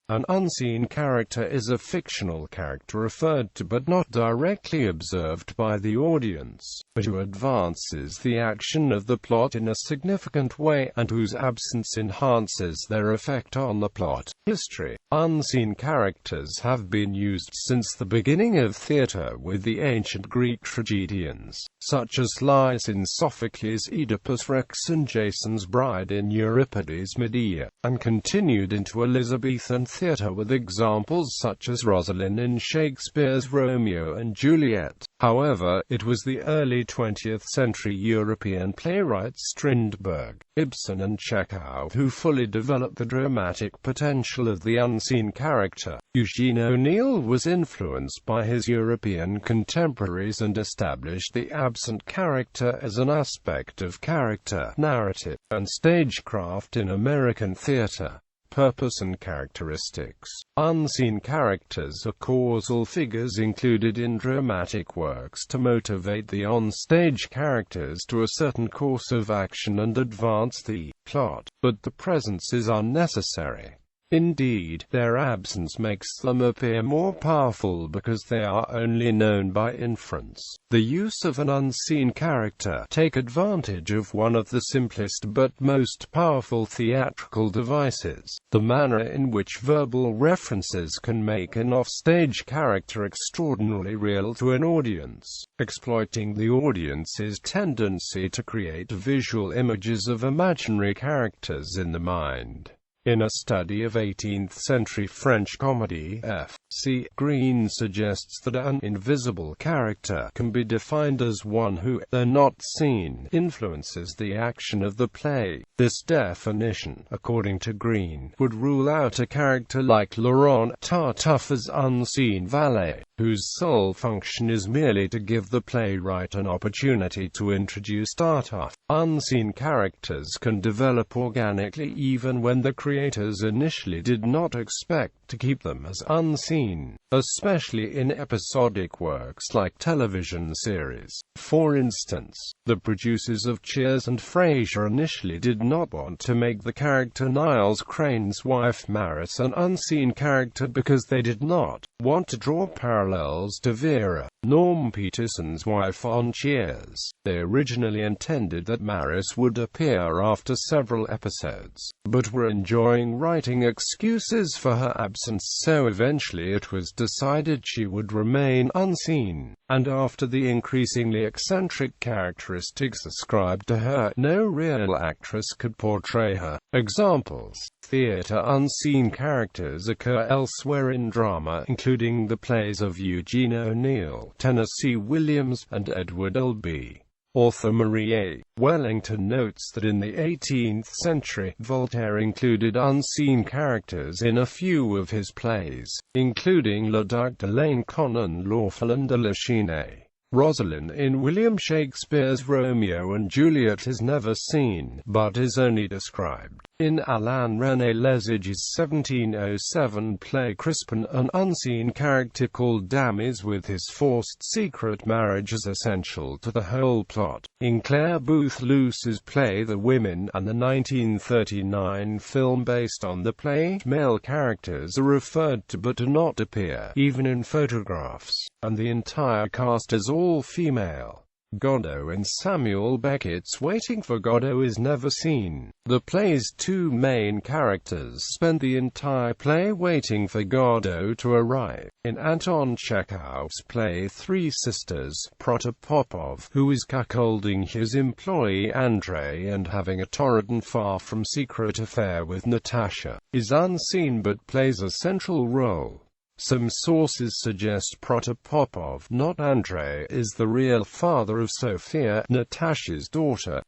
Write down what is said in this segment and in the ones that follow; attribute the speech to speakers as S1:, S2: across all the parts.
S1: An unseen character is a fictional character referred to but not directly observed by the audience, but who advances the action of the plot in a significant way, and whose absence enhances their effect on the plot. History. Unseen characters have been used since the beginning of theatre with the ancient Greek tragedians, such as Lais in Sophocles' Oedipus Rex and Jason's Bride in Euripides' Medea, and continued into Elizabethan theatre with examples such as Rosalind in Shakespeare's Romeo and Juliet. However, it was the early 20th century European playwrights Strindberg, Ibsen and Chekhov who fully developed the dramatic potential of the unseen character. Eugene O'Neill was influenced by his European contemporaries and established the absent character as an aspect of character, narrative, and stagecraft in American theatre. Purpose and characteristics. Unseen characters are causal figures included in dramatic works to motivate the on-stage characters to a certain course of action and advance the plot, but the presence is unnecessary. Indeed, their absence makes them appear more powerful because they are only known by inference. The use of an unseen character takes advantage of one of the simplest but most powerful theatrical devices: the manner in which verbal references can make an off-stage character extraordinarily real to an audience, exploiting the audience's tendency to create visual images of imaginary characters in the mind. In a study of 18th-century French comedy, F.C. Green suggests that an invisible character can be defined as one who, though not seen, influences the action of the play. This definition, according to Green, would rule out a character like Laurent Tartuffer's unseen valet, whose sole function is merely to give the playwright an opportunity to introduce Tartuffe. Unseen characters can develop organically even when the creators initially did not expect to keep them as unseen, especially in episodic works like television series. For instance, the producers of Cheers and Frasier initially did not want to make the character Niles Crane's wife Maris an unseen character because they did not want to draw parallels to Vera, Norm Peterson's wife on Cheers. They originally intended that Maris would appear after several episodes, but were enjoying writing excuses for her absence, so eventually it was decided she would remain unseen, and after the increasingly eccentric characteristics ascribed to her, no real actress could portray her. Examples. Theatre. Unseen characters occur elsewhere in drama, including the plays of Eugene O'Neill, Tennessee Williams, and Edward Albee. Author Marie A. Wellington notes that in the 18th century, Voltaire included unseen characters in a few of his plays, including Le Duc de Lincoln and L'Orphelin de la Chine. Rosalind in William Shakespeare's Romeo and Juliet is never seen, but is only described. In Alain René Lesage's 1707 play Crispin, an unseen character called Damis with his forced secret marriage is essential to the whole plot. In Claire Booth Luce's play The Women, and the 1939 film based on the play, male characters are referred to but do not appear, even in photographs, and the entire cast is all female. Godot in Samuel Beckett's Waiting for Godot is never seen. The play's two main characters spend the entire play waiting for Godot to arrive. In Anton Chekhov's play Three Sisters, Protopopov, who is cuckolding his employee Andrei and having a torrid and far from secret affair with Natasha, is unseen but plays a central role. Some sources suggest Protopopov, not Andrei, is the real father of Sophia, Natasha's daughter.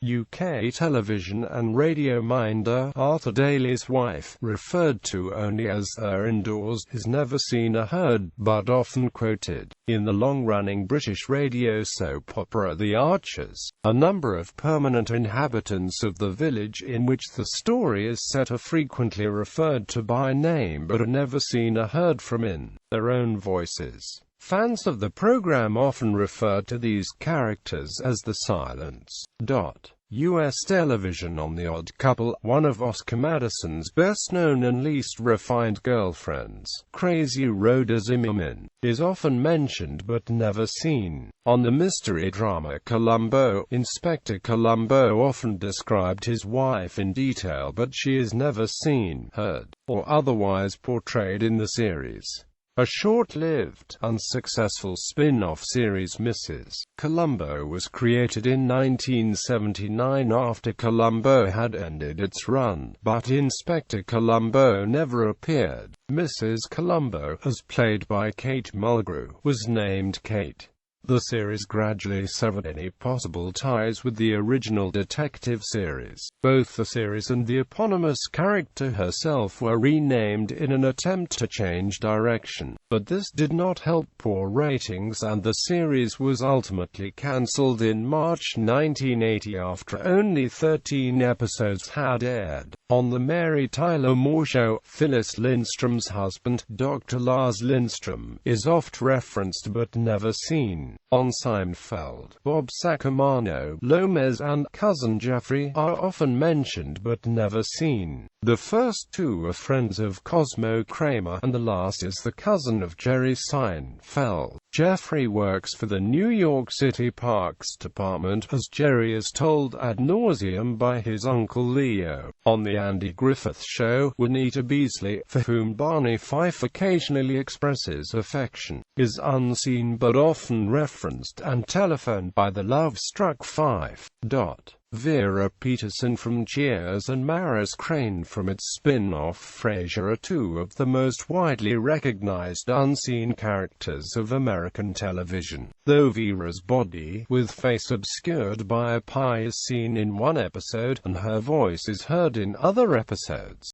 S1: UK television and radio minder Arthur Daly's wife, referred to only as her indoors, is never seen or heard, but often quoted. In the long-running British radio soap opera The Archers, a number of permanent inhabitants of the village in which the story is set are frequently referred to by name but are never seen or heard from in their own voices. Fans of the program often refer to these characters as the Silents. U.S. television on The Odd Couple, one of Oscar Madison's best-known and least refined girlfriends, Crazy Rhoda Zimmerman, is often mentioned but never seen. On the mystery drama Columbo, Inspector Columbo often described his wife in detail, but she is never seen, heard, or otherwise portrayed in the series. A short-lived, unsuccessful spin-off series, Mrs. Columbo, was created in 1979 after Columbo had ended its run, but Inspector Columbo never appeared. Mrs. Columbo, as played by Kate Mulgrew, was named Kate. The series gradually severed any possible ties with the original detective series. Both the series and the eponymous character herself were renamed in an attempt to change direction, but this did not help poor ratings, and the series was ultimately cancelled in March 1980 after only 13 episodes had aired. On The Mary Tyler Moore Show, Phyllis Lindstrom's husband, Dr. Lars Lindstrom, is oft referenced but never seen. On Seinfeld, Bob Sacamano, Lomez and cousin Jeffrey are often mentioned but never seen. The first two are friends of Cosmo Kramer, and the last is the cousin of Jerry Seinfeld. Jeffrey works for the New York City Parks Department, as Jerry is told ad nauseum by his Uncle Leo. On The Andy Griffith Show, Juanita Beasley, for whom Barney Fife occasionally expresses affection, is unseen but often referenced and telephoned by the love-struck Fife. Vera Peterson from Cheers and Maris Crane from its spin-off Frasier are two of the most widely recognized unseen characters of American television. Though Vera's body, with face obscured by a pie, is seen in one episode, and her voice is heard in other episodes,